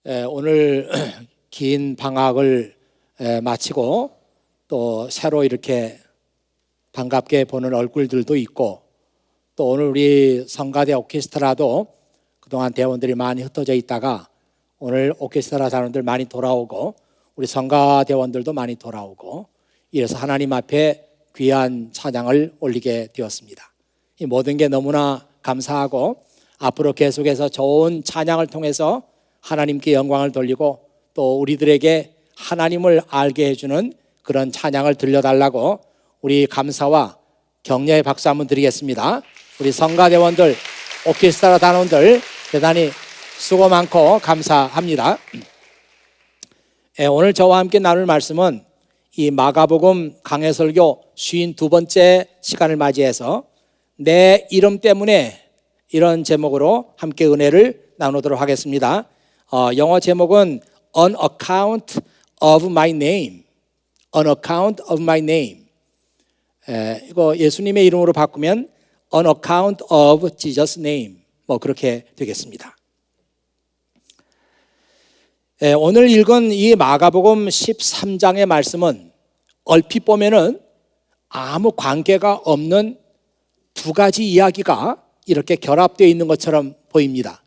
오늘 긴 방학을 마치고 또 새로 이렇게 반갑게 보는 얼굴들도 있고, 또 오늘 우리 성가대 오케스트라도 그동안 대원들이 많이 흩어져 있다가 오늘 오케스트라 단원들 많이 돌아오고 우리 성가대원들도 많이 돌아오고, 이래서 하나님 앞에 귀한 찬양을 올리게 되었습니다. 이 모든 게 너무나 감사하고, 앞으로 계속해서 좋은 찬양을 통해서 하나님께 영광을 돌리고 또 우리들에게 하나님을 알게 해주는 그런 찬양을 들려달라고 우리 감사와 격려의 박수 한번 드리겠습니다. 우리 성가대원들, 오케스트라 단원들 대단히 수고 많고 감사합니다. 오늘 저와 함께 나눌 말씀은 이 마가복음 강해설교 52번째 시간을 맞이해서 내 이름 때문에, 이런 제목으로 함께 은혜를 나누도록 하겠습니다. 영어 제목은 On Account of My Name. On Account of My Name. 이거 예수님의 이름으로 바꾸면 On Account of Jesus' Name. 그렇게 되겠습니다. 오늘 읽은 이 마가복음 13장의 말씀은 얼핏 보면은 아무 관계가 없는 두 가지 이야기가 이렇게 결합되어 있는 것처럼 보입니다.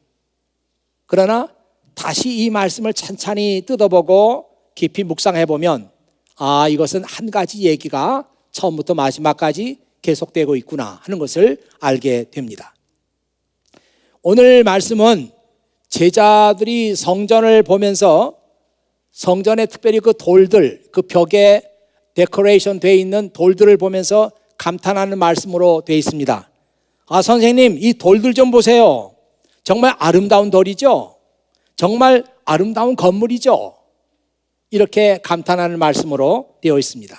그러나 다시 이 말씀을 찬찬히 뜯어보고 깊이 묵상해 보면, 이것은 한 가지 얘기가 처음부터 마지막까지 계속되고 있구나 하는 것을 알게 됩니다. 오늘 말씀은 제자들이 성전을 보면서 성전에 특별히 그 돌들, 그 벽에 데코레이션 되어 있는 돌들을 보면서 감탄하는 말씀으로 되어 있습니다. 선생님, 이 돌들 좀 보세요. 정말 아름다운 돌이죠? 정말 아름다운 건물이죠? 이렇게 감탄하는 말씀으로 되어 있습니다.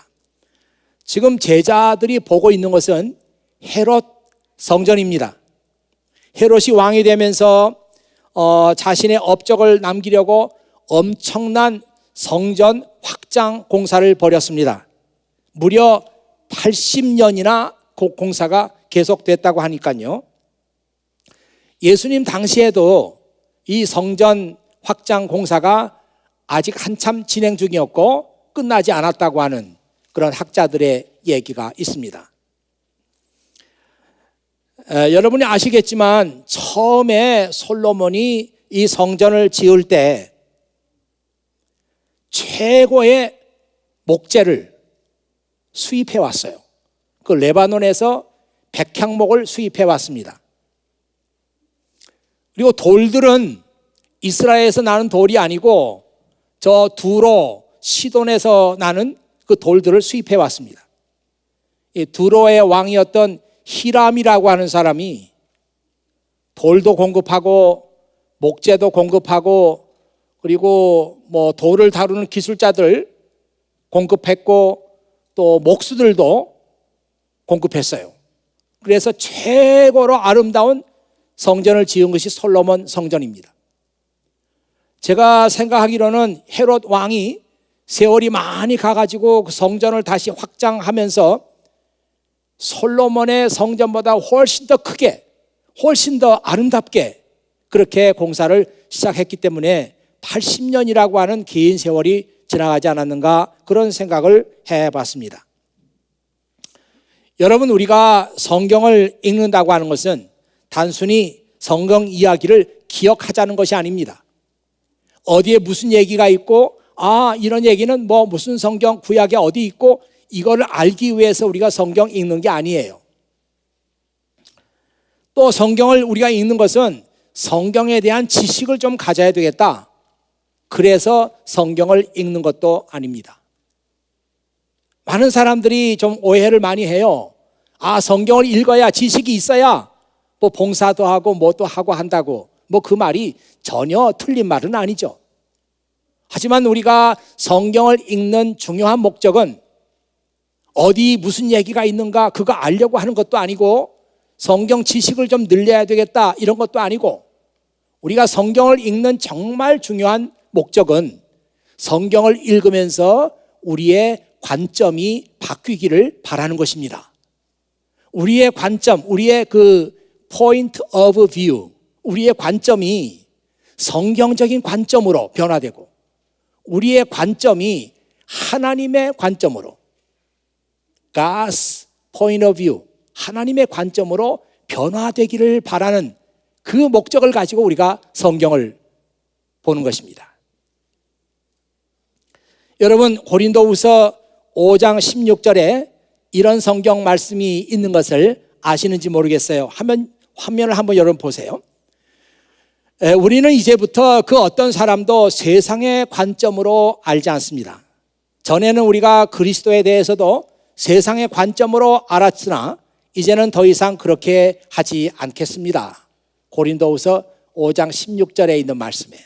지금 제자들이 보고 있는 것은 헤롯 성전입니다. 헤롯이 왕이 되면서 자신의 업적을 남기려고 엄청난 성전 확장 공사를 벌였습니다. 무려 80년이나 그 공사가 계속됐다고 하니까요. 예수님 당시에도 이 성전 확장 공사가 아직 한참 진행 중이었고 끝나지 않았다고 하는 그런 학자들의 얘기가 있습니다. 여러분이 아시겠지만 처음에 솔로몬이 이 성전을 지을 때 최고의 목재를 수입해 왔어요. 그 레바논에서 백향목을 수입해 왔습니다. 그리고 돌들은 이스라엘에서 나는 돌이 아니고 저 두로, 시돈에서 나는 그 돌들을 수입해 왔습니다. 이 두로의 왕이었던 히람이라고 하는 사람이 돌도 공급하고 목재도 공급하고 그리고 돌을 다루는 기술자들 공급했고 또 목수들도 공급했어요. 그래서 최고로 아름다운 성전을 지은 것이 솔로몬 성전입니다. 제가 생각하기로는 헤롯 왕이 세월이 많이 가가지고 그 성전을 다시 확장하면서 솔로몬의 성전보다 훨씬 더 크게, 훨씬 더 아름답게 그렇게 공사를 시작했기 때문에 80년이라고 하는 긴 세월이 지나가지 않았는가, 그런 생각을 해봤습니다. 여러분, 우리가 성경을 읽는다고 하는 것은 단순히 성경 이야기를 기억하자는 것이 아닙니다. 어디에 무슨 얘기가 있고 이런 얘기는 무슨 성경 구약에 어디 있고, 이거를 알기 위해서 우리가 성경 읽는 게 아니에요. 또 성경을 우리가 읽는 것은 성경에 대한 지식을 좀 가져야 되겠다, 그래서 성경을 읽는 것도 아닙니다. 많은 사람들이 좀 오해를 많이 해요. 성경을 읽어야 지식이 있어야 봉사도 하고 또 하고 한다고. 그 말이 전혀 틀린 말은 아니죠. 하지만 우리가 성경을 읽는 중요한 목적은 어디 무슨 얘기가 있는가 그거 알려고 하는 것도 아니고, 성경 지식을 좀 늘려야 되겠다 이런 것도 아니고, 우리가 성경을 읽는 정말 중요한 목적은 성경을 읽으면서 우리의 관점이 바뀌기를 바라는 것입니다. 우리의 관점, 우리의 그 point of view, 우리의 관점이 성경적인 관점으로 변화되고 우리의 관점이 하나님의 관점으로 God's point of view, 하나님의 관점으로 변화되기를 바라는 그 목적을 가지고 우리가 성경을 보는 것입니다. 여러분, 고린도후서 5장 16절에 이런 성경 말씀이 있는 것을 아시는지 모르겠어요. 화면을 한번 여러분 보세요. 우리는 이제부터 그 어떤 사람도 세상의 관점으로 알지 않습니다. 전에는 우리가 그리스도에 대해서도 세상의 관점으로 알았으나 이제는 더 이상 그렇게 하지 않겠습니다. 고린도후서 5장 16절에 있는 말씀이에요.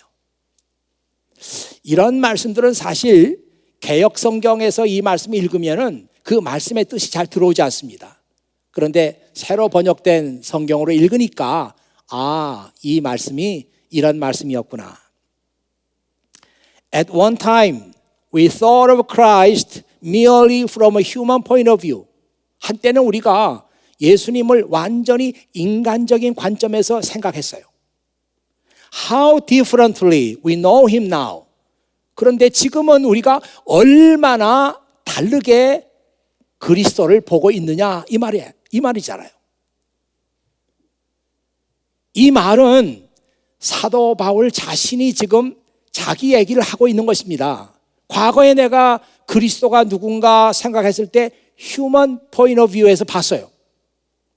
이런 말씀들은 사실 개역 성경에서 이 말씀을 읽으면은 그 말씀의 뜻이 잘 들어오지 않습니다. 그런데 새로 번역된 성경으로 읽으니까 이 말씀이 이런 말씀이었구나. At one time we thought of Christ merely from a human point of view. 한때는 우리가 예수님을 완전히 인간적인 관점에서 생각했어요. How differently we know him now. 그런데 지금은 우리가 얼마나 다르게 그리스도를 보고 있느냐 이 말이잖아요. 이 말은 사도 바울 자신이 지금 자기 얘기를 하고 있는 것입니다. 과거에 내가 그리스도가 누군가 생각했을 때 휴먼 포인트 오브 뷰에서 봤어요.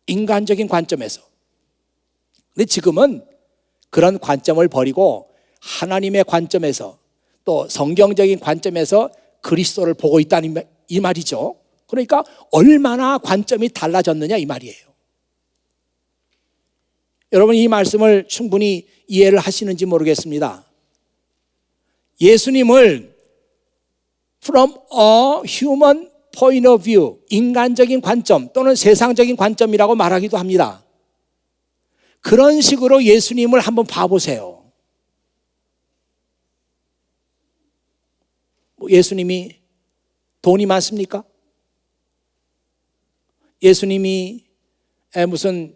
인간적인 관점에서. 근데 지금은 그런 관점을 버리고 하나님의 관점에서 또 성경적인 관점에서 그리스도를 보고 있다는 이 말이죠. 그러니까 얼마나 관점이 달라졌느냐 이 말이에요. 여러분, 이 말씀을 충분히 이해를 하시는지 모르겠습니다. 예수님을 from a human point of view, 인간적인 관점 또는 세상적인 관점이라고 말하기도 합니다. 그런 식으로 예수님을 한번 봐보세요. 예수님이 돈이 많습니까? 예수님이 무슨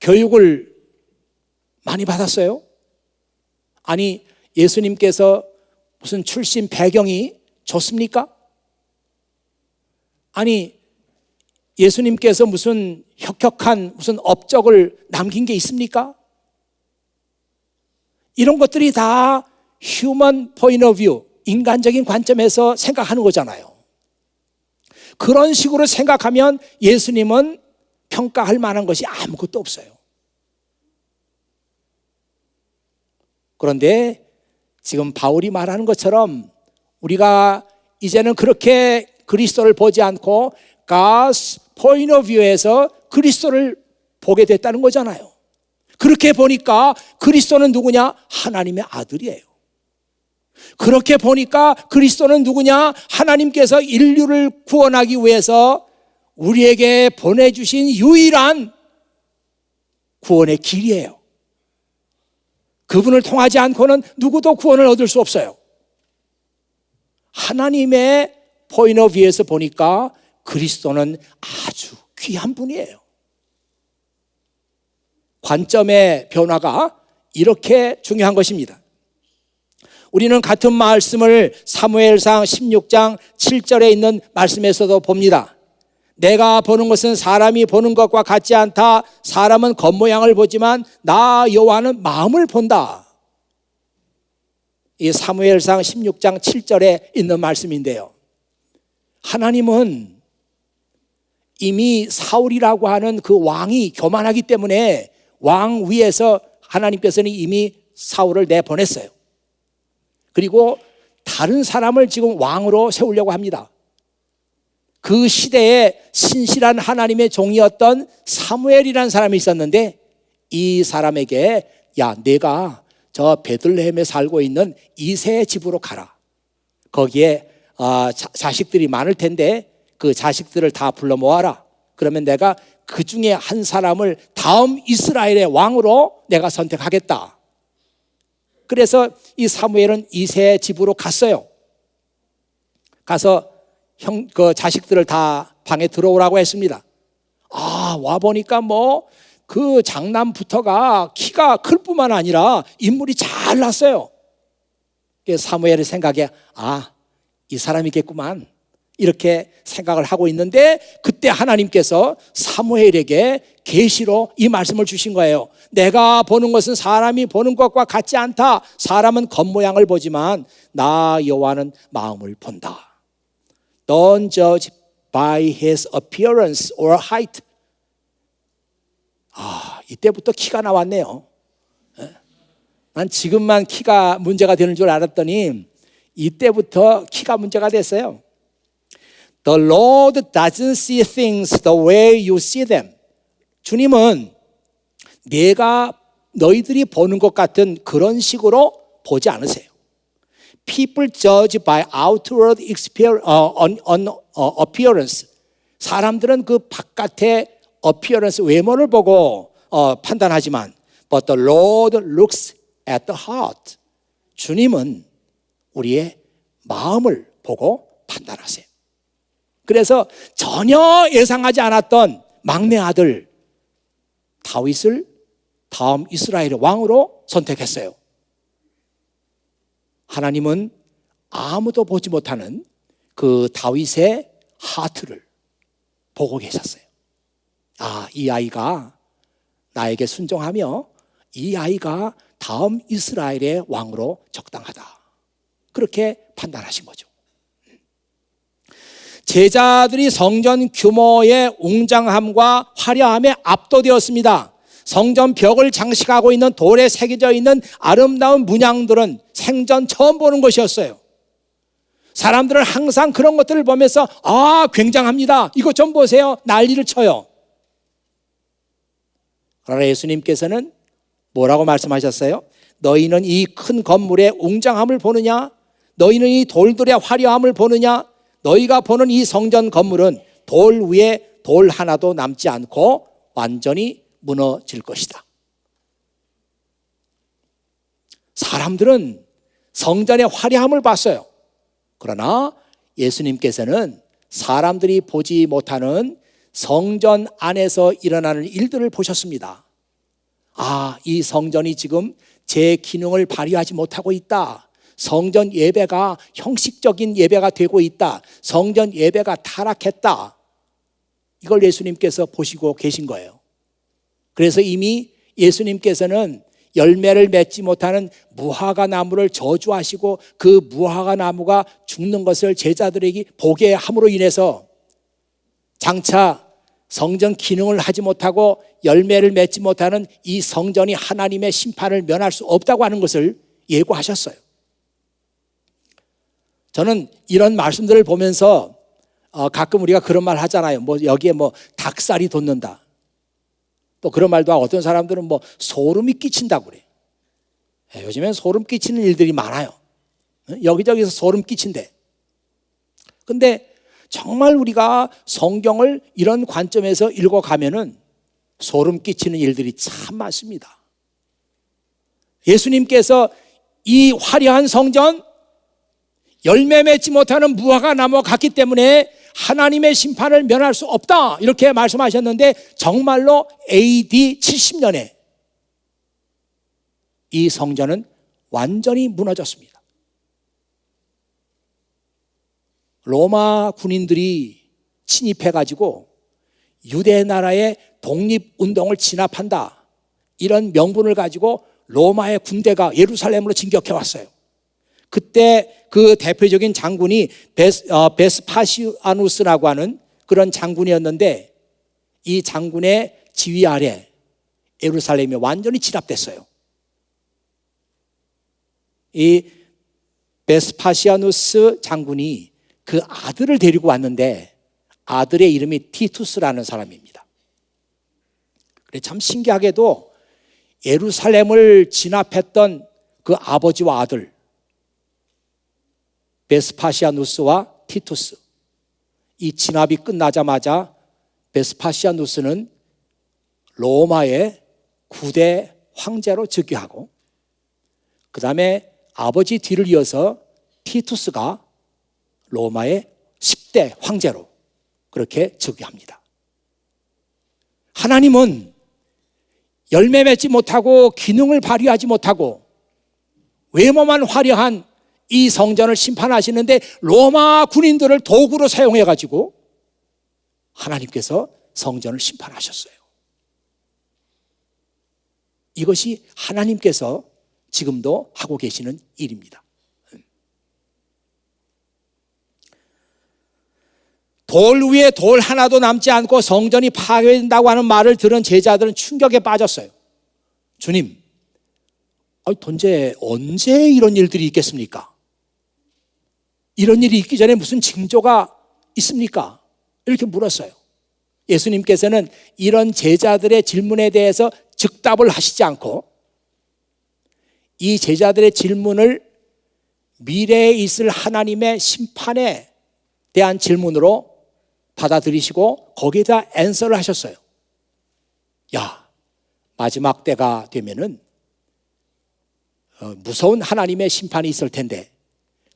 교육을 많이 받았어요? 아니, 예수님께서 무슨 출신 배경이 좋습니까? 아니, 예수님께서 무슨 혁혁한 무슨 업적을 남긴 게 있습니까? 이런 것들이 다 human point of view, 인간적인 관점에서 생각하는 거잖아요. 그런 식으로 생각하면 예수님은 평가할 만한 것이 아무것도 없어요. 그런데 지금 바울이 말하는 것처럼 우리가 이제는 그렇게 그리스도를 보지 않고 God's point of view에서 그리스도를 보게 됐다는 거잖아요. 그렇게 보니까 그리스도는 누구냐? 하나님의 아들이에요. 그렇게 보니까 그리스도는 누구냐? 하나님께서 인류를 구원하기 위해서 우리에게 보내주신 유일한 구원의 길이에요. 그분을 통하지 않고는 누구도 구원을 얻을 수 없어요. 하나님의 포인트 오브 뷰에서 보니까 그리스도는 아주 귀한 분이에요. 관점의 변화가 이렇게 중요한 것입니다. 우리는 같은 말씀을 사무엘상 16장 7절에 있는 말씀에서도 봅니다. 내가 보는 것은 사람이 보는 것과 같지 않다. 사람은 겉모양을 보지만 나 여호와는 마음을 본다. 이 사무엘상 16장 7절에 있는 말씀인데요. 하나님은 이미 사울이라고 하는 그 왕이 교만하기 때문에 왕 위에서 하나님께서는 이미 사울을 내보냈어요. 그리고 다른 사람을 지금 왕으로 세우려고 합니다. 그 시대에 신실한 하나님의 종이었던 사무엘이라는 사람이 있었는데 이 사람에게 야, 내가 저 베들레헴에 살고 있는 이새의 집으로 가라. 거기에 자식들이 많을 텐데 그 자식들을 다 불러 모아라. 그러면 내가 그 중에 한 사람을 다음 이스라엘의 왕으로 내가 선택하겠다. 그래서 이 사무엘은 이새의 집으로 갔어요. 가서 그 자식들을 다 방에 들어오라고 했습니다. 와 보니까 뭐 그 장남부터가 키가 클 뿐만 아니라 인물이 잘났어요. 사무엘의 생각에 이 사람이겠구만 이렇게 생각을 하고 있는데, 그때 하나님께서 사무엘에게 계시로 이 말씀을 주신 거예요. 내가 보는 것은 사람이 보는 것과 같지 않다. 사람은 겉모양을 보지만 나 여호와는 마음을 본다. Don't judge by his appearance or height. 이때부터 키가 나왔네요. 난 지금만 키가 문제가 되는 줄 알았더니 이때부터 키가 문제가 됐어요. The Lord doesn't see things the way you see them. 주님은 너희들이 보는 것 같은 그런 식으로 보지 않으세요. People judge by outward appearance. 사람들은 그 바깥의 appearance, 외모를 보고 판단하지만 But the Lord looks at the heart. 주님은 우리의 마음을 보고 판단하세요. 그래서 전혀 예상하지 않았던 막내 아들 다윗을 다음 이스라엘의 왕으로 선택했어요. 하나님은 아무도 보지 못하는 그 다윗의 하트를 보고 계셨어요. 이 아이가 나에게 순종하며 이 아이가 다음 이스라엘의 왕으로 적당하다. 그렇게 판단하신 거죠. 제자들이 성전 규모의 웅장함과 화려함에 압도되었습니다. 성전 벽을 장식하고 있는 돌에 새겨져 있는 아름다운 문양들은 생전 처음 보는 것이었어요. 사람들은 항상 그런 것들을 보면서 굉장합니다. 이것 좀 보세요. 난리를 쳐요. 그러나 예수님께서는 뭐라고 말씀하셨어요? 너희는 이 큰 건물의 웅장함을 보느냐? 너희는 이 돌들의 화려함을 보느냐? 너희가 보는 이 성전 건물은 돌 위에 돌 하나도 남지 않고 완전히 무너질 것이다. 사람들은 성전의 화려함을 봤어요. 그러나 예수님께서는 사람들이 보지 못하는 성전 안에서 일어나는 일들을 보셨습니다. 이 성전이 지금 제 기능을 발휘하지 못하고 있다. 성전 예배가 형식적인 예배가 되고 있다. 성전 예배가 타락했다. 이걸 예수님께서 보시고 계신 거예요. 그래서 이미 예수님께서는 열매를 맺지 못하는 무화과 나무를 저주하시고 그 무화과 나무가 죽는 것을 제자들에게 보게 함으로 인해서 장차 성전 기능을 하지 못하고 열매를 맺지 못하는 이 성전이 하나님의 심판을 면할 수 없다고 하는 것을 예고하셨어요. 저는 이런 말씀들을 보면서 가끔 우리가 그런 말 하잖아요. 여기에 닭살이 돋는다. 또 그런 말도 하고 어떤 사람들은 소름이 끼친다고 그래요. 요즘엔 소름 끼치는 일들이 많아요. 여기저기서 소름 끼친대. 근데 정말 우리가 성경을 이런 관점에서 읽어가면은 소름 끼치는 일들이 참 많습니다. 예수님께서 이 화려한 성전, 열매 맺지 못하는 무화과 나무와 같기 때문에 하나님의 심판을 면할 수 없다 이렇게 말씀하셨는데, 정말로 AD 70년에 이 성전은 완전히 무너졌습니다. 로마 군인들이 침입해가지고 유대 나라의 독립운동을 진압한다 이런 명분을 가지고 로마의 군대가 예루살렘으로 진격해 왔어요. 그때 그 대표적인 장군이 베스파시아누스라고 하는 그런 장군이었는데, 이 장군의 지휘 아래 예루살렘이 완전히 진압됐어요. 이 베스파시아누스 장군이 그 아들을 데리고 왔는데 아들의 이름이 티투스라는 사람입니다. 참 신기하게도 예루살렘을 진압했던 그 아버지와 아들 베스파시아누스와 티투스, 이 진압이 끝나자마자 베스파시아누스는 로마의 9대 황제로 즉위하고, 그 다음에 아버지 뒤를 이어서 티투스가 로마의 10대 황제로 그렇게 즉위합니다. 하나님은 열매 맺지 못하고 기능을 발휘하지 못하고 외모만 화려한 이 성전을 심판하시는데 로마 군인들을 도구로 사용해 가지고 하나님께서 성전을 심판하셨어요. 이것이 하나님께서 지금도 하고 계시는 일입니다. 돌 위에 돌 하나도 남지 않고 성전이 파괴된다고 하는 말을 들은 제자들은 충격에 빠졌어요. 주님, 언제 이런 일들이 있겠습니까? 이런 일이 있기 전에 무슨 징조가 있습니까? 이렇게 물었어요. 예수님께서는 이런 제자들의 질문에 대해서 즉답을 하시지 않고 이 제자들의 질문을 미래에 있을 하나님의 심판에 대한 질문으로 받아들이시고 거기에다 앤서를 하셨어요. 마지막 때가 되면은 무서운 하나님의 심판이 있을 텐데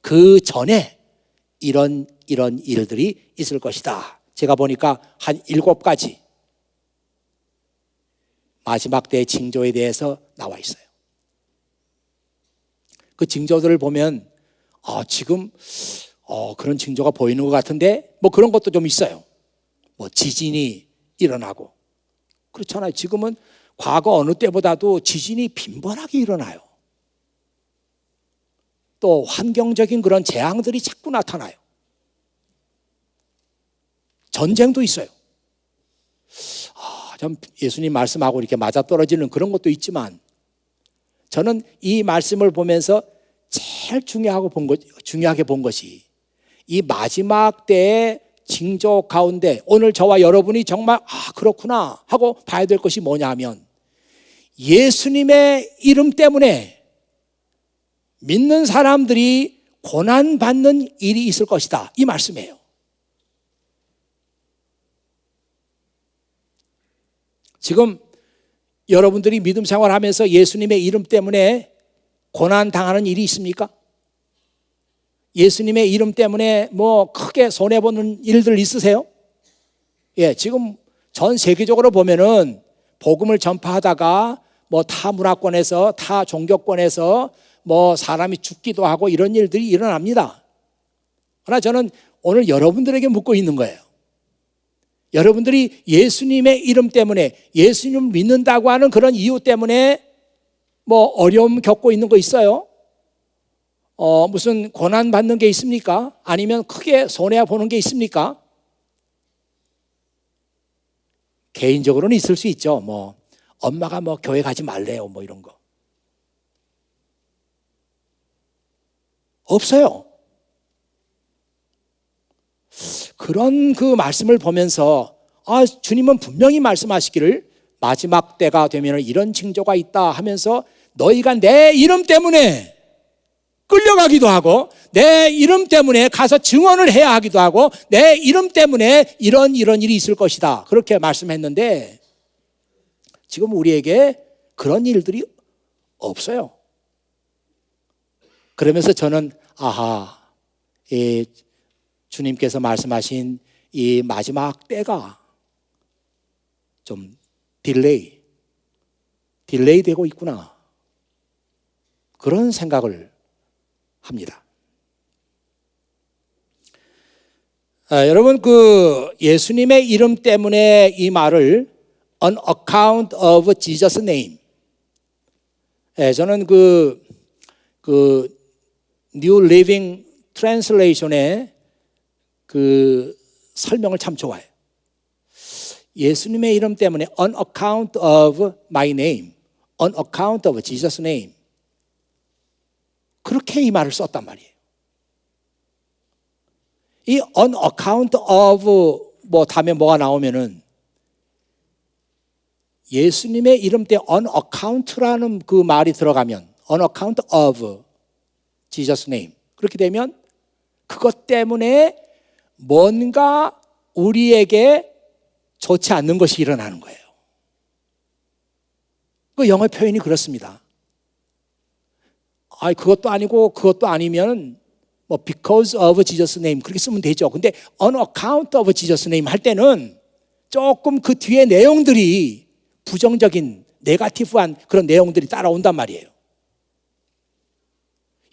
그 전에 이런 일들이 있을 것이다. 제가 보니까 한 7가지 마지막 때의 징조에 대해서 나와 있어요. 그 징조들을 보면 지금 그런 징조가 보이는 것 같은데 뭐 그런 것도 좀 있어요. 뭐 지진이 일어나고 그렇잖아요. 지금은 과거 어느 때보다도 지진이 빈번하게 일어나요. 또 환경적인 그런 재앙들이 자꾸 나타나요. 전쟁도 있어요. 좀 예수님 말씀하고 이렇게 맞아떨어지는 그런 것도 있지만 저는 이 말씀을 보면서 제일 중요하게 본 것이 이 마지막 때의 징조 가운데 오늘 저와 여러분이 정말 그렇구나 하고 봐야 될 것이 뭐냐 하면 예수님의 이름 때문에 믿는 사람들이 고난받는 일이 있을 것이다. 이 말씀이에요. 지금 여러분들이 믿음 생활하면서 예수님의 이름 때문에 고난당하는 일이 있습니까? 예수님의 이름 때문에 뭐 크게 손해보는 일들 있으세요? 지금 전 세계적으로 보면은 복음을 전파하다가 뭐 타 문화권에서 타 종교권에서 뭐 사람이 죽기도 하고 이런 일들이 일어납니다. 그러나 저는 오늘 여러분들에게 묻고 있는 거예요. 여러분들이 예수님의 이름 때문에 예수님을 믿는다고 하는 그런 이유 때문에 뭐 어려움 겪고 있는 거 있어요? 무슨 고난 받는 게 있습니까? 아니면 크게 손해 보는 게 있습니까? 개인적으로는 있을 수 있죠. 뭐 엄마가 뭐 교회 가지 말래요. 뭐 이런 거. 없어요. 그런 그 말씀을 보면서 주님은 분명히 말씀하시기를 마지막 때가 되면 이런 징조가 있다 하면서 너희가 내 이름 때문에 끌려가기도 하고 내 이름 때문에 가서 증언을 해야 하기도 하고 내 이름 때문에 이런 일이 있을 것이다. 그렇게 말씀했는데 지금 우리에게 그런 일들이 없어요. 그러면서 저는 주님께서 말씀하신 이 마지막 때가 좀 딜레이 되고 있구나. 그런 생각을 합니다. 여러분 예수님의 이름 때문에 이 말을 on account of Jesus' name. 저는 New Living Translation의 설명을 참 좋아해요. 예수님의 이름 때문에 on account of my name, on account of Jesus' name. 그렇게 이 말을 썼단 말이에요. 이 on account of 다음에 뭐가 나오면은 예수님의 이름 때 on account라는 그 말이 들어가면 on account of Jesus' name. 그렇게 되면 그것 때문에 뭔가 우리에게 좋지 않는 것이 일어나는 거예요. 그 영어 표현이 그렇습니다. 그것도 아니고 그것도 아니면 because of Jesus' name 그렇게 쓰면 되죠. 근데 on account of Jesus' name 할 때는 조금 그 뒤에 내용들이 부정적인 네거티브한 그런 내용들이 따라온단 말이에요.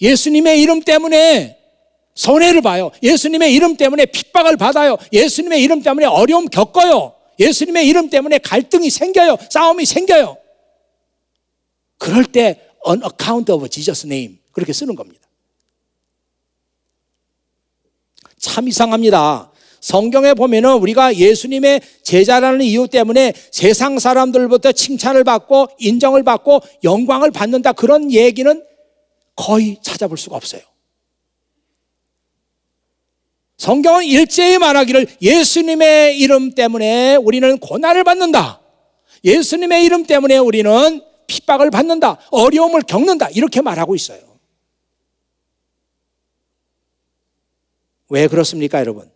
예수님의 이름 때문에 손해를 봐요. 예수님의 이름 때문에 핍박을 받아요. 예수님의 이름 때문에 어려움 겪어요. 예수님의 이름 때문에 갈등이 생겨요. 싸움이 생겨요. 그럴 때 on account of Jesus name 그렇게 쓰는 겁니다. 참 이상합니다. 성경에 보면은 우리가 예수님의 제자라는 이유 때문에 세상 사람들부터 칭찬을 받고 인정을 받고 영광을 받는다, 그런 얘기는 거의 찾아볼 수가 없어요. 성경은 일제히 말하기를 예수님의 이름 때문에 우리는 고난을 받는다, 예수님의 이름 때문에 우리는 핍박을 받는다, 어려움을 겪는다, 이렇게 말하고 있어요. 왜 그렇습니까, 여러분?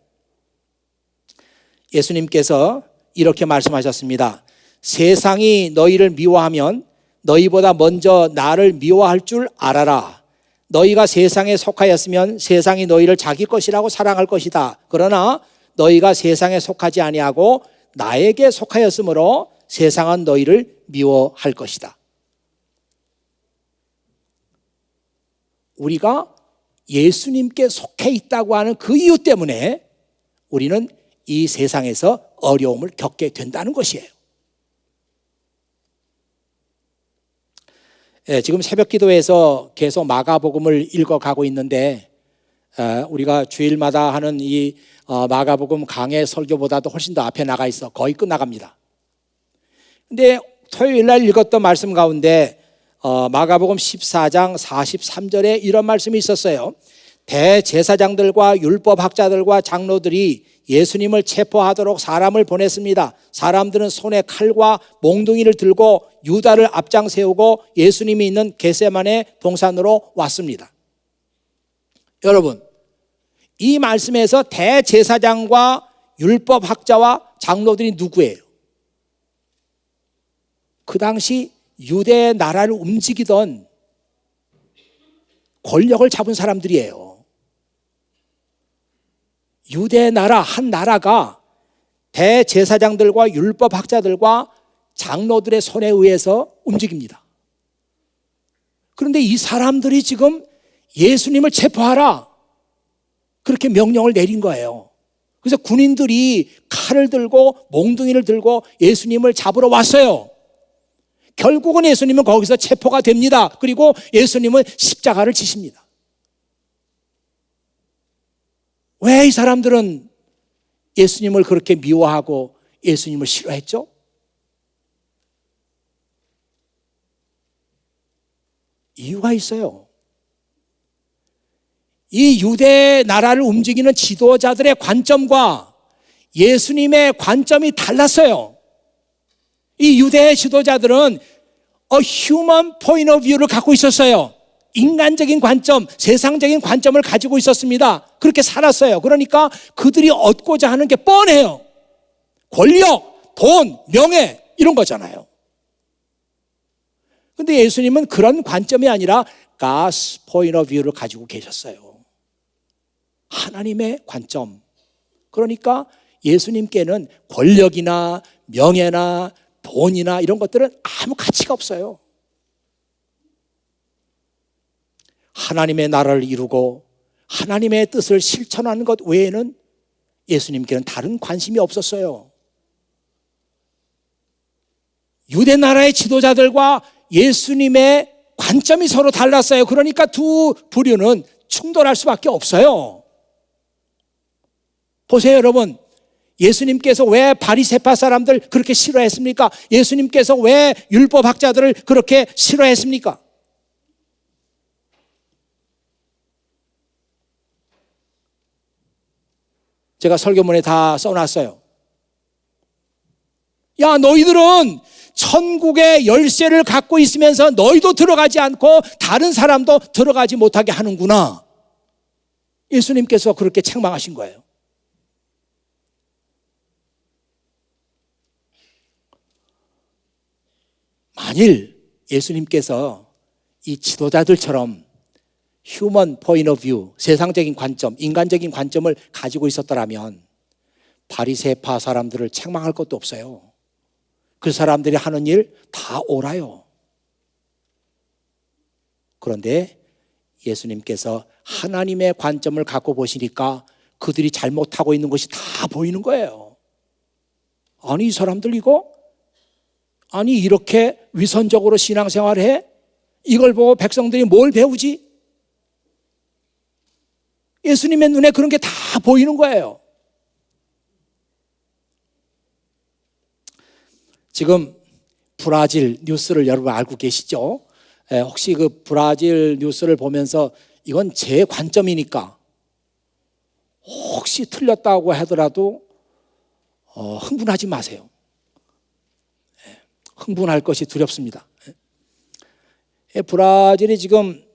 예수님께서 이렇게 말씀하셨습니다. 세상이 너희를 미워하면 너희보다 먼저 나를 미워할 줄 알아라. 너희가 세상에 속하였으면 세상이 너희를 자기 것이라고 사랑할 것이다. 그러나 너희가 세상에 속하지 아니하고 나에게 속하였으므로 세상은 너희를 미워할 것이다. 우리가 예수님께 속해 있다고 하는 그 이유 때문에 우리는 이 세상에서 어려움을 겪게 된다는 것이에요. 지금 새벽 기도에서 계속 마가복음을 읽어가고 있는데 우리가 주일마다 하는 이 마가복음 강해 설교보다도 훨씬 더 앞에 나가 있어 거의 끝나갑니다. 근데 토요일 날 읽었던 말씀 가운데 마가복음 14장 43절에 이런 말씀이 있었어요. 대제사장들과 율법학자들과 장로들이 예수님을 체포하도록 사람을 보냈습니다. 사람들은 손에 칼과 몽둥이를 들고 유다를 앞장 세우고 예수님이 있는 겟세마네 동산으로 왔습니다. 여러분, 이 말씀에서 대제사장과 율법학자와 장로들이 누구예요? 그 당시 유대 나라를 움직이던 권력을 잡은 사람들이에요. 유대 나라 한 나라가 대제사장들과 율법학자들과 장로들의 손에 의해서 움직입니다. 그런데 이 사람들이 지금 예수님을 체포하라, 그렇게 명령을 내린 거예요. 그래서 군인들이 칼을 들고 몽둥이를 들고 예수님을 잡으러 왔어요. 결국은 예수님은 거기서 체포가 됩니다. 그리고 예수님은 십자가를 지십니다. 왜 이 사람들은 예수님을 그렇게 미워하고 예수님을 싫어했죠? 이유가 있어요. 이 유대 나라를 움직이는 지도자들의 관점과 예수님의 관점이 달랐어요. 이 유대 지도자들은 human point of view를 갖고 있었어요. 인간적인 관점, 세상적인 관점을 가지고 있었습니다. 그렇게 살았어요. 그러니까 그들이 얻고자 하는 게 뻔해요. 권력, 돈, 명예, 이런 거잖아요. 근데 예수님은 그런 관점이 아니라 God's point of view를 가지고 계셨어요. 하나님의 관점. 그러니까 예수님께는 권력이나 명예나 돈이나 이런 것들은 아무 가치가 없어요. 하나님의 나라를 이루고 하나님의 뜻을 실천하는 것 외에는 예수님께는 다른 관심이 없었어요. 유대 나라의 지도자들과 예수님의 관점이 서로 달랐어요. 그러니까 두 부류는 충돌할 수밖에 없어요. 보세요, 여러분. 예수님께서 왜 바리새파 사람들 그렇게 싫어했습니까? 예수님께서 왜 율법학자들을 그렇게 싫어했습니까? 제가 설교문에 다 써놨어요. 야, 너희들은 천국의 열쇠를 갖고 있으면서 너희도 들어가지 않고 다른 사람도 들어가지 못하게 하는구나. 예수님께서 그렇게 책망하신 거예요. 만일 예수님께서 이 지도자들처럼 휴먼 포인트 오브 뷰, 세상적인 관점, 인간적인 관점을 가지고 있었더라면 바리새파 사람들을 책망할 것도 없어요. 그 사람들이 하는 일 다 옳아요. 그런데 예수님께서 하나님의 관점을 갖고 보시니까 그들이 잘못하고 있는 것이 다 보이는 거예요. 아니, 이 사람들 아니 이렇게 위선적으로 신앙생활을 해? 이걸 보고 백성들이 뭘 배우지? 예수님의 눈에 그런 게 다 보이는 거예요. 지금 브라질 뉴스를 여러분 알고 계시죠? 혹시 그 브라질 뉴스를 보면서 이건 제 관점이니까 혹시 틀렸다고 하더라도 흥분하지 마세요. 흥분할 것이 두렵습니다. 브라질이 지금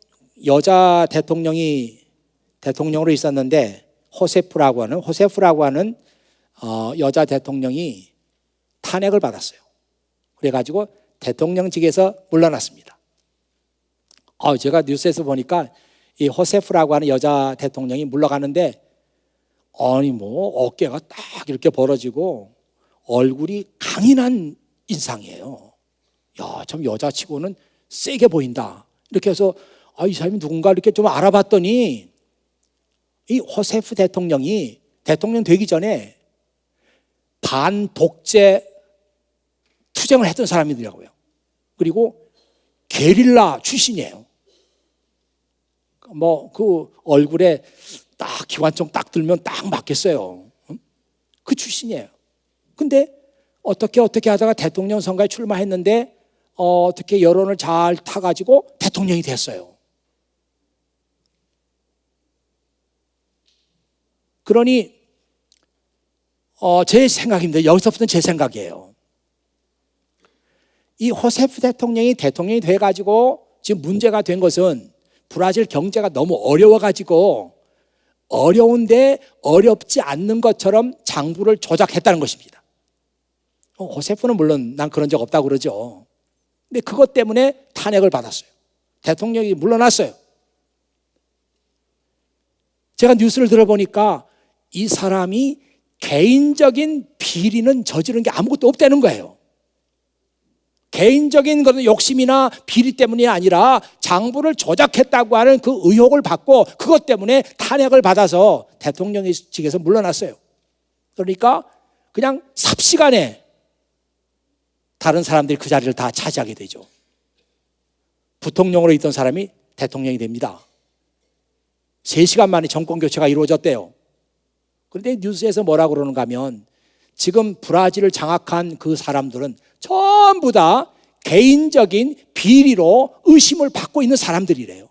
여자 대통령으로 있었는데 호세프라고 하는 여자 대통령이 탄핵을 받았어요. 그래가지고 대통령직에서 물러났습니다. 제가 뉴스에서 보니까 이 호세프라고 하는 여자 대통령이 물러가는데 아니 뭐 어깨가 딱 이렇게 벌어지고 얼굴이 강인한 인상이에요. 야, 참 여자치고는 세게 보인다. 이렇게 해서 이 사람이 누군가 이렇게 좀 알아봤더니 이 호세프 대통령이 대통령 되기 전에 반독재 투쟁을 했던 사람이더라고요. 그리고 게릴라 출신이에요. 뭐 그 얼굴에 딱 기관총 딱 들면 딱 맞겠어요. 그 출신이에요. 근데 어떻게 하다가 대통령 선거에 출마했는데 어떻게 여론을 잘 타가지고 대통령이 됐어요. 그러니 제 생각입니다. 여기서부터는 제 생각이에요. 이 호세프 대통령이 돼가지고 지금 문제가 된 것은 브라질 경제가 너무 어려워가지고 어려운데 어렵지 않는 것처럼 장부를 조작했다는 것입니다. 호세프는 물론 난 그런 적 없다고 그러죠. 근데 그것 때문에 탄핵을 받았어요. 대통령이 물러났어요. 제가 뉴스를 들어보니까 이 사람이 개인적인 비리는 저지른 게 아무것도 없다는 거예요. 개인적인 그런 욕심이나 비리 때문이 아니라 장부를 조작했다고 하는 그 의혹을 받고 그것 때문에 탄핵을 받아서 대통령직에서 물러났어요. 그러니까 그냥 삽시간에 다른 사람들이 그 자리를 다 차지하게 되죠. 부통령으로 있던 사람이 대통령이 됩니다. 3시간 만에 정권 교체가 이루어졌대요. 그런데 뉴스에서 뭐라고 그러는가 하면 지금 브라질을 장악한 그 사람들은 전부 다 개인적인 비리로 의심을 받고 있는 사람들이래요.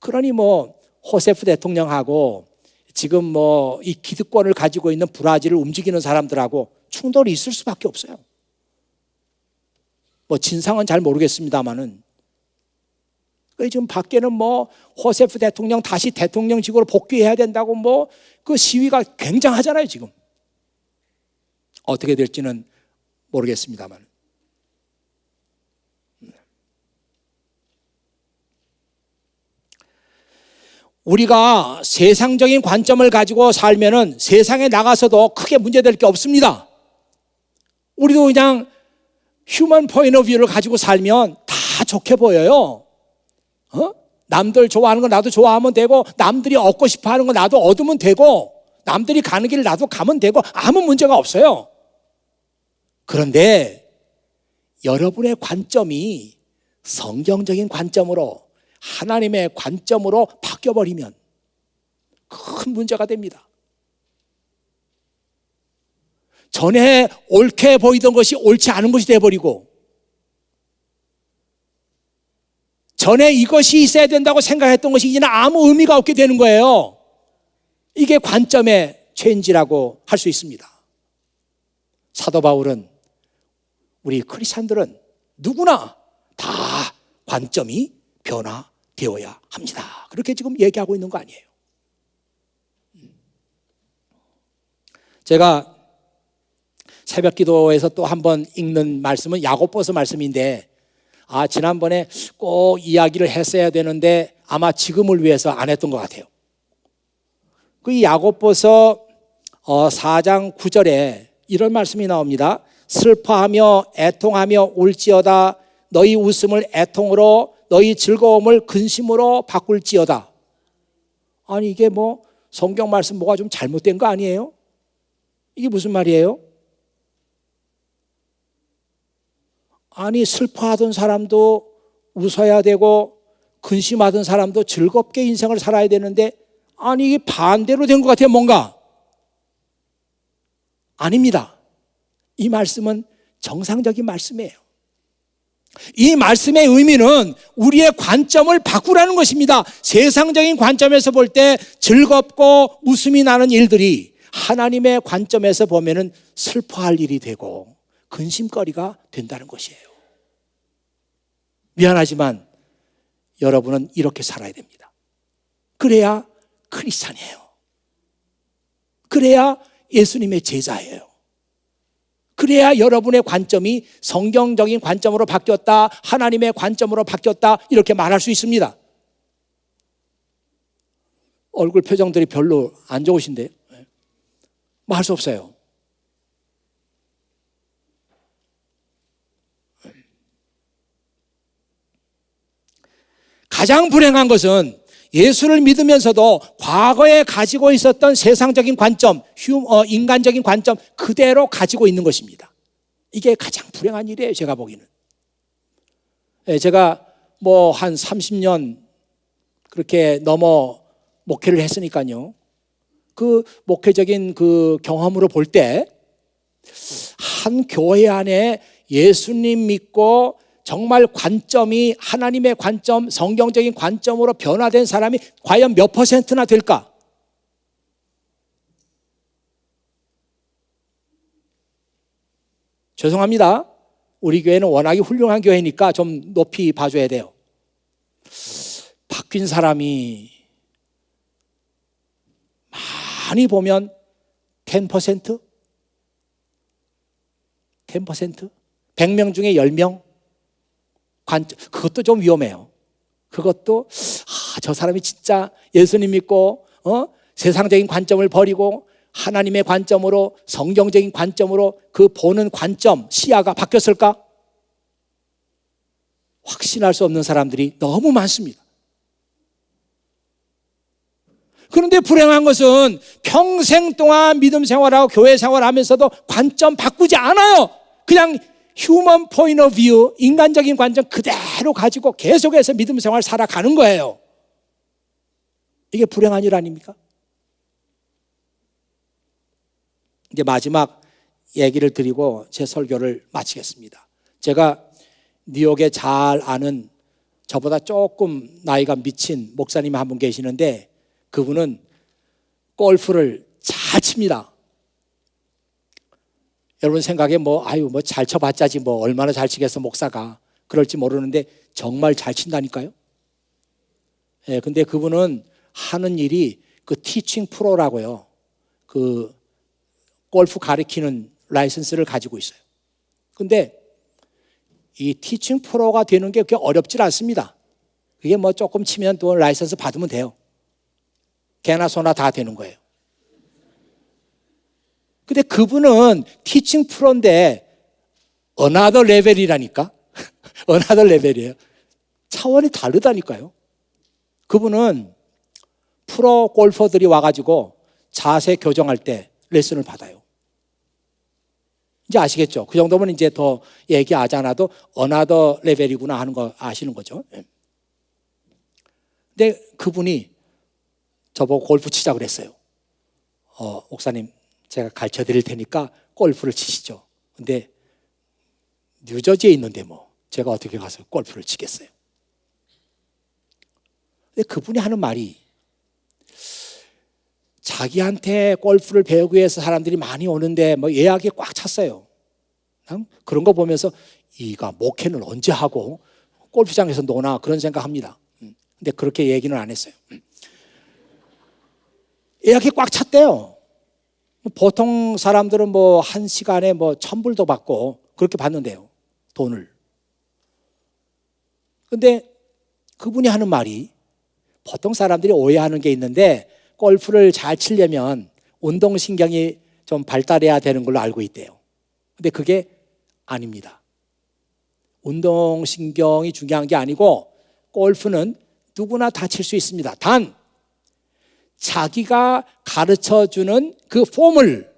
그러니 뭐 호세프 대통령하고 지금 뭐 이 기득권을 가지고 있는 브라질을 움직이는 사람들하고 충돌이 있을 수밖에 없어요. 뭐 진상은 잘 모르겠습니다만은 지금 밖에는 뭐 호세프 대통령 다시 대통령직으로 복귀해야 된다고 뭐 그 시위가 굉장하잖아요 지금. 어떻게 될지는 모르겠습니다만. 우리가 세상적인 관점을 가지고 살면은 세상에 나가서도 크게 문제될 게 없습니다. 우리도 그냥 휴먼 포인트 오브 뷰를 가지고 살면 다 좋게 보여요. 남들 좋아하는 거 나도 좋아하면 되고 남들이 얻고 싶어 하는 거 나도 얻으면 되고 남들이 가는 길 나도 가면 되고 아무 문제가 없어요. 그런데 여러분의 관점이 성경적인 관점으로 하나님의 관점으로 바뀌어버리면 큰 문제가 됩니다. 전에 옳게 보이던 것이 옳지 않은 것이 되어버리고 전에 이것이 있어야 된다고 생각했던 것이 이제는 아무 의미가 없게 되는 거예요. 이게 관점의 체인지라고 할 수 있습니다. 사도 바울은 우리 크리스찬들은 누구나 다 관점이 변화되어야 합니다. 그렇게 지금 얘기하고 있는 거 아니에요. 제가 새벽 기도에서 또 한번 읽는 말씀은 야고보서 말씀인데 지난번에 꼭 이야기를 했어야 되는데 아마 지금을 위해서 안 했던 것 같아요. 그 야고보서 4장 9절에 이런 말씀이 나옵니다. 슬퍼하며 애통하며 울지어다. 너희 웃음을 애통으로 너희 즐거움을 근심으로 바꿀지어다. 아니 이게 뭐 성경 말씀 뭐가 좀 잘못된 거 아니에요? 이게 무슨 말이에요? 아니 슬퍼하던 사람도 웃어야 되고 근심하던 사람도 즐겁게 인생을 살아야 되는데 아니 이게 반대로 된 것 같아요. 뭔가 아닙니다. 이 말씀은 정상적인 말씀이에요. 이 말씀의 의미는 우리의 관점을 바꾸라는 것입니다. 세상적인 관점에서 볼 때 즐겁고 웃음이 나는 일들이 하나님의 관점에서 보면은 슬퍼할 일이 되고 근심거리가 된다는 것이에요. 미안하지만 여러분은 이렇게 살아야 됩니다. 그래야 크리스찬이에요. 그래야 예수님의 제자예요. 그래야 여러분의 관점이 성경적인 관점으로 바뀌었다, 하나님의 관점으로 바뀌었다 이렇게 말할 수 있습니다. 얼굴 표정들이 별로 안 좋으신데 뭐 할 수 없어요. 가장 불행한 것은 예수를 믿으면서도 과거에 가지고 있었던 세상적인 관점, 인간적인 관점 그대로 가지고 있는 것입니다. 이게 가장 불행한 일이에요. 제가 보기에는. 제가 뭐 한 30년 그렇게 넘어 목회를 했으니까요. 그 목회적인 그 경험으로 볼 때 한 교회 안에 예수님 믿고 정말 관점이 하나님의 관점, 성경적인 관점으로 변화된 사람이 과연 몇 %나 될까? 죄송합니다. 우리 교회는 워낙에 훌륭한 교회니까 좀 높이 봐줘야 돼요. 바뀐 사람이 많이 보면 10%? 10%? 100명 중에 10명? 그것도 좀 위험해요. 그것도 저 사람이 진짜 예수님 믿고 세상적인 관점을 버리고 하나님의 관점으로 성경적인 관점으로 그 보는 관점, 시야가 바뀌었을까? 확신할 수 없는 사람들이 너무 많습니다. 그런데 불행한 것은 평생 동안 믿음 생활하고 교회 생활하면서도 관점 바꾸지 않아요. 그냥 휴먼 포인트 오브 뷰, 인간적인 관점 그대로 가지고 계속해서 믿음 생활 살아가는 거예요. 이게 불행한 일 아닙니까? 이제 마지막 얘기를 드리고 제 설교를 마치겠습니다. 제가 뉴욕에 잘 아는 저보다 조금 나이가 미친 목사님 한 분 계시는데 그분은 골프를 잘 칩니다. 여러분 생각에 뭐 잘 쳐봤자지 뭐 얼마나 잘 치겠어 목사가 그럴지 모르는데 정말 잘 친다니까요. 예, 근데 그분은 하는 일이 그 티칭 프로라고요. 그 골프 가르치는 라이선스를 가지고 있어요. 근데 이 티칭 프로가 되는 게 그렇게 어렵질 않습니다. 그게 뭐 조금 치면 또 라이선스 받으면 돼요. 개나 소나 다 되는 거예요. 근데 그분은 티칭 프로인데 another 레벨이라니까. another 레벨이에요. 차원이 다르다니까요. 그분은 프로 골퍼들이 와가지고 자세 교정할 때 레슨을 받아요. 이제 아시겠죠? 그 정도면 이제 더 얘기하지 않아도 another 레벨이구나 하는 거 아시는 거죠. 근데 그분이 저보고 골프 치자 그랬어요. 목사님 제가 가르쳐 드릴 테니까 골프를 치시죠. 근데 뉴저지에 있는데 뭐 제가 어떻게 가서 골프를 치겠어요. 근데 그분이 하는 말이 자기한테 골프를 배우기 위해서 사람들이 많이 오는데 뭐 예약이 꽉 찼어요. 그런 거 보면서 이가 목회는 언제 하고 골프장에서 노나 그런 생각합니다. 근데 그렇게 얘기는 안 했어요. 예약이 꽉 찼대요. 보통 사람들은 뭐 한 시간에 뭐 1,000불도 받고 그렇게 받는데요. 돈을. 근데 그분이 하는 말이 보통 사람들이 오해하는 게 있는데 골프를 잘 치려면 운동신경이 좀 발달해야 되는 걸로 알고 있대요. 근데 그게 아닙니다. 운동신경이 중요한 게 아니고 골프는 누구나 다 칠 수 있습니다. 단 자기가 가르쳐주는 그 폼을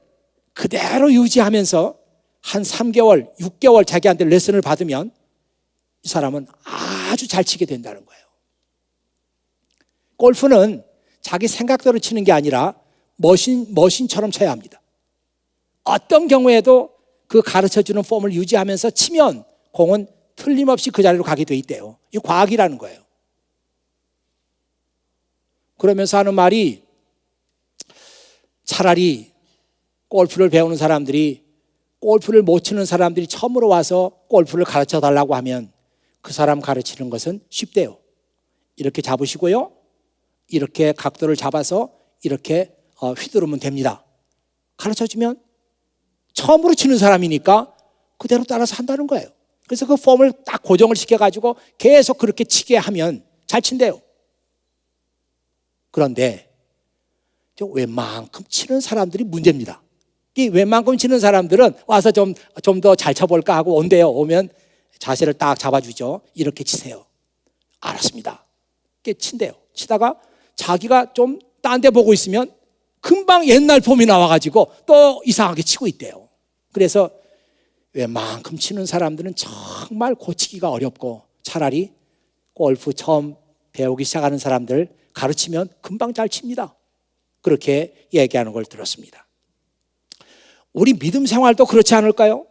그대로 유지하면서 한 3개월, 6개월 자기한테 레슨을 받으면 이 사람은 아주 잘 치게 된다는 거예요. 골프는 자기 생각대로 치는 게 아니라 머신처럼 쳐야 합니다. 어떤 경우에도 그 가르쳐주는 폼을 유지하면서 치면 공은 틀림없이 그 자리로 가게 돼 있대요. 이 과학이라는 거예요. 그러면서 하는 말이, 차라리 골프를 배우는 사람들이 골프를 못 치는 사람들이 처음으로 와서 골프를 가르쳐 달라고 하면 그 사람 가르치는 것은 쉽대요. 이렇게 잡으시고요, 이렇게 각도를 잡아서 이렇게 휘두르면 됩니다. 가르쳐주면 처음으로 치는 사람이니까 그대로 따라서 한다는 거예요. 그래서 그 폼을 딱 고정을 시켜가지고 계속 그렇게 치게 하면 잘 친대요. 그런데 웬만큼 치는 사람들이 문제입니다. 이 웬만큼 치는 사람들은 와서 좀 더 잘 쳐볼까 하고 온대요. 오면 자세를 딱 잡아주죠. 이렇게 치세요. 알았습니다. 이렇게 친대요. 치다가 자기가 좀 딴 데 보고 있으면 금방 옛날 폼이 나와가지고 또 이상하게 치고 있대요. 그래서 웬만큼 치는 사람들은 정말 고치기가 어렵고, 차라리 골프 처음 배우기 시작하는 사람들 가르치면 금방 잘 칩니다. 그렇게 얘기하는 걸 들었습니다. 우리 믿음 생활도 그렇지 않을까요?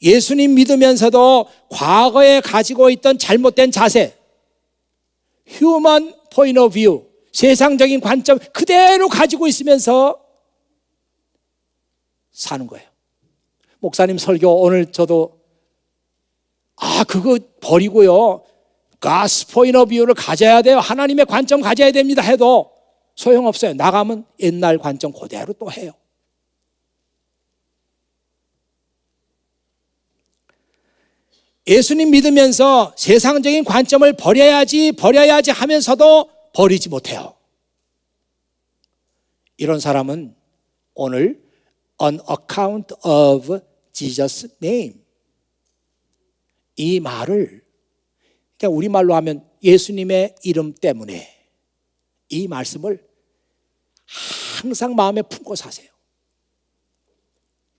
예수님 믿으면서도 과거에 가지고 있던 잘못된 자세, human point of view, 세상적인 관점 그대로 가지고 있으면서 사는 거예요. 목사님 설교 오늘 저도 그거 버리고요, God's point of view를 가져야 돼요, 하나님의 관점 가져야 됩니다 해도 소용없어요. 나가면 옛날 관점 그대로 또 해요. 예수님 믿으면서 세상적인 관점을 버려야지 하면서도 버리지 못해요. 이런 사람은 오늘 on account of Jesus' name, 이 말을 그냥 우리말로 하면 예수님의 이름 때문에, 이 말씀을 항상 마음에 품고 사세요.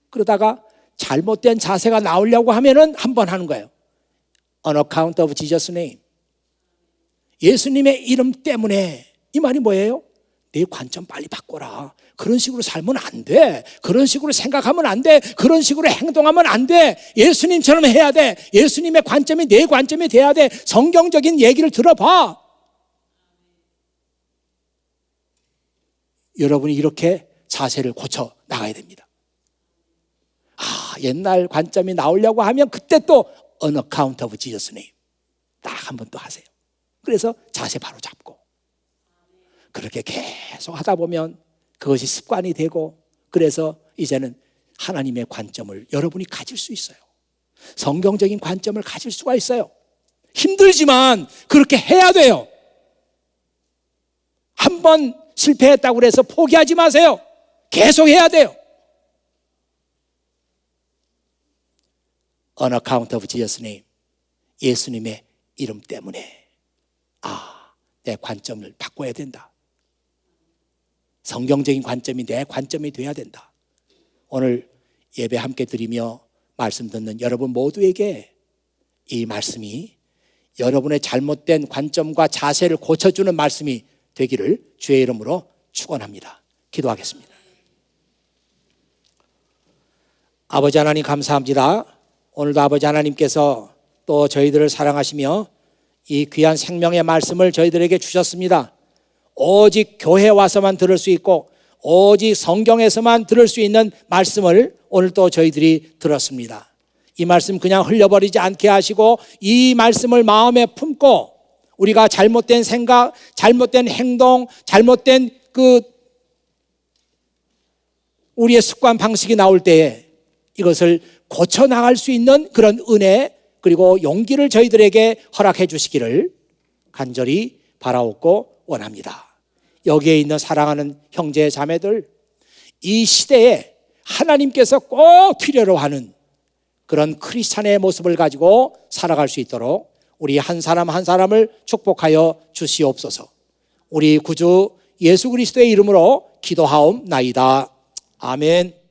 그러다가 잘못된 자세가 나오려고 하면은 한 번 하는 거예요. On account of Jesus' name, 예수님의 이름 때문에. 이 말이 뭐예요? 내 관점 빨리 바꿔라. 그런 식으로 살면 안 돼. 그런 식으로 생각하면 안 돼. 그런 식으로 행동하면 안 돼. 예수님처럼 해야 돼. 예수님의 관점이 내 관점이 돼야 돼. 성경적인 얘기를 들어봐. 여러분이 이렇게 자세를 고쳐 나가야 됩니다. 옛날 관점이 나오려고 하면 그때 또 on account of Jesus' name 딱 한 번 또 하세요. 그래서 자세 바로 잡고, 그렇게 계속 하다 보면 그것이 습관이 되고, 그래서 이제는 하나님의 관점을 여러분이 가질 수 있어요. 성경적인 관점을 가질 수가 있어요. 힘들지만 그렇게 해야 돼요. 한 번 실패했다고 해서 포기하지 마세요. 계속 해야 돼요. On account of Jesus' name, 예수님의 이름 때문에 내 관점을 바꿔야 된다. 성경적인 관점이 내 관점이 돼야 된다. 오늘 예배 함께 드리며 말씀 듣는 여러분 모두에게 이 말씀이 여러분의 잘못된 관점과 자세를 고쳐주는 말씀이 되기를 주의 이름으로 축원합니다. 기도하겠습니다. 아버지 하나님 감사합니다. 오늘도 아버지 하나님께서 또 저희들을 사랑하시며 이 귀한 생명의 말씀을 저희들에게 주셨습니다. 오직 교회 와서만 들을 수 있고 오직 성경에서만 들을 수 있는 말씀을 오늘 또 저희들이 들었습니다. 이 말씀 그냥 흘려버리지 않게 하시고 이 말씀을 마음에 품고 우리가 잘못된 생각, 잘못된 행동, 잘못된 우리의 습관 방식이 나올 때에 이것을 고쳐나갈 수 있는 그런 은혜 그리고 용기를 저희들에게 허락해 주시기를 간절히 바라옵고 원합니다. 여기에 있는 사랑하는 형제 자매들, 이 시대에 하나님께서 꼭 필요로 하는 그런 크리스찬의 모습을 가지고 살아갈 수 있도록 우리 한 사람 한 사람을 축복하여 주시옵소서. 우리 구주 예수 그리스도의 이름으로 기도하옵나이다. 아멘.